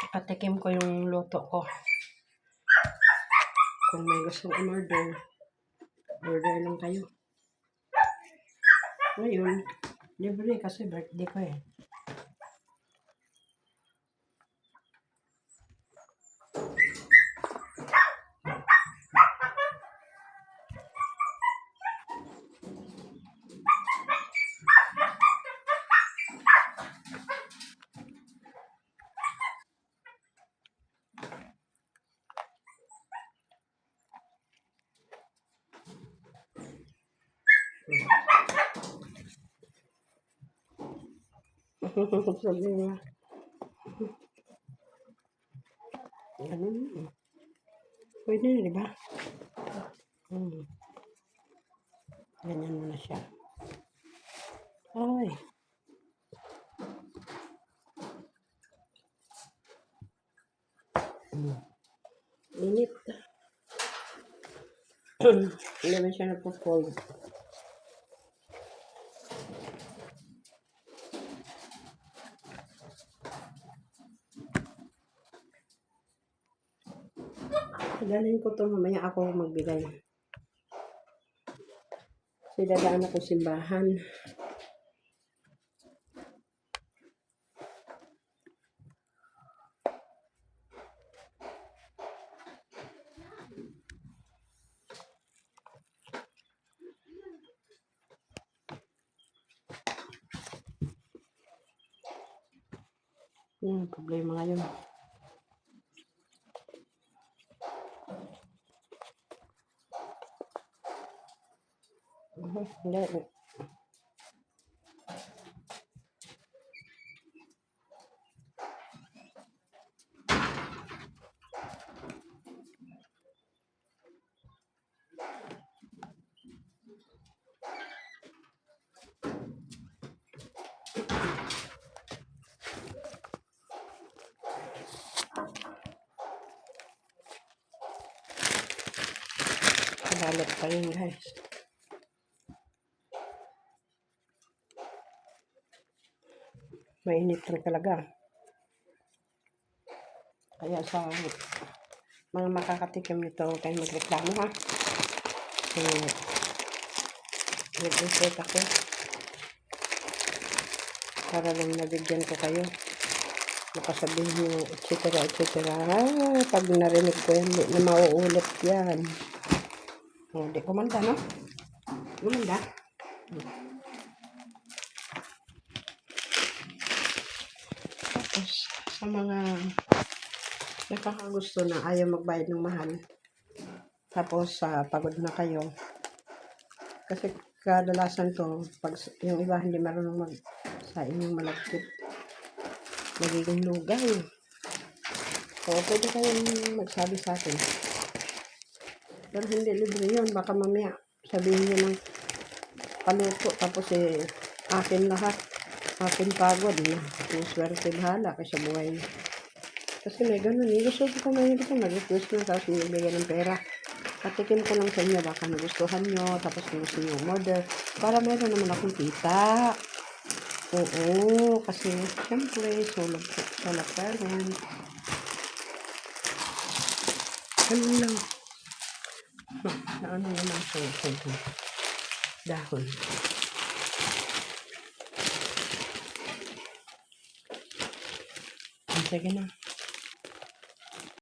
Patikim ko yung luto ko. Kung may gustong umorder, order lang kayo. Ngayon, libre kasi birthday ko eh. Sabi niya. Ganun. Pwede na, di ba? Ganyan mo na siya. Ay. Init. Hindi naman siya napo-fold. Dalhin ko to mamaya ako magbigay. Kasi dadaan ako simbahan. Problema ngayon. Hindi. Balot pa yun, guys. Mainit rin talaga. Kaya sa mga makakatikim nito, huwag kayong magreklamo ha. Nag-report ako. Para lang nabigyan ko kayo. Makasabihin nyo, etc. Pag narinig ko yan, hindi na mauulit yan. Hindi kumanda, no? Kumanda. Tapos, sa mga nakakagusto na ayaw magbayad ng mahal, tapos pagod na kayo, kasi kadalasan to, pag yung iba hindi marunong magsain yung malagkit, nagiging lugaw. So, pwede kayong magsabi sa akin. Pero hindi libre yun. Baka mamaya sabihin nyo ng paluto. Tapos akin lahat. Akin pagod na. Yung swerte bahala kasi buhay. Kasi may ganun. Gusto ko kumain dito. Nag-request na. Tapos bigyan ng pera. Patikim ko lang sa inyo. Baka nagustuhan nyo. Tapos gusto nyo umorder. Para meron naman akong kita. Oo. Kasi syempre solid parent. Hello. Ano naman ito? Dahon. Sige na.